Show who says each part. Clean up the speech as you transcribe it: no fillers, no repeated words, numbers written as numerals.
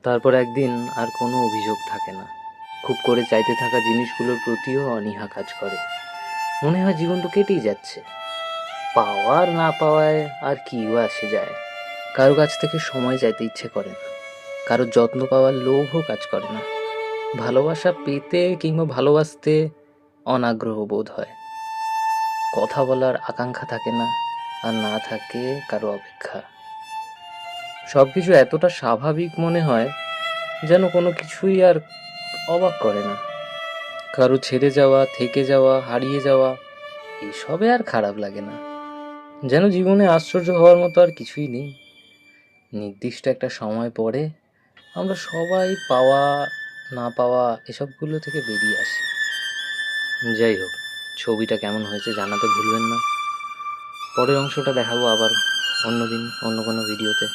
Speaker 1: তারপর একদিন আর কোনো অভিযোগ থাকে না। খুব করে চাইতে থাকা জিনিসগুলোর প্রতিও অনীহা কাজ করে। মনে হয় জীবন তো কেটেই যাচ্ছে, পাওয়ার না পাওয়ায় আর কি আসে যায়। কারো কাছ থেকে সময় চাইতে ইচ্ছে করে না, কারোর যত্ন পাওয়ার লোভও কাজ করে না। ভালোবাসা পেতে কিংবা ভালোবাসতে অনাগ্রহ বোধ হয়। কথা বলার আকাঙ্ক্ষা থাকে না, আর না থাকে কারো অপেক্ষা। সবকিছু এতটা স্বাভাবিক মনে হয় যেন কোনো কিছুই আর অবাক করে না। কারো ছেড়ে যাওয়া, থেকে যাওয়া, হারিয়ে যাওয়া এসবে আর খারাপ লাগে না। যেন জীবনে আশ্চর্য হওয়ার মতো আর কিছুই নেই। নির্দিষ্ট একটা সময় পরে আমরা সবাই পাওয়া না পাওয়া এসবগুলো থেকে বেরিয়ে আসি। যাই হোক, ছবিটা কেমন হয়েছে জানাতে ভুলবেন না। পরের অংশটা দেখাবো আবার অন্যদিন অন্য কোনো ভিডিওতে।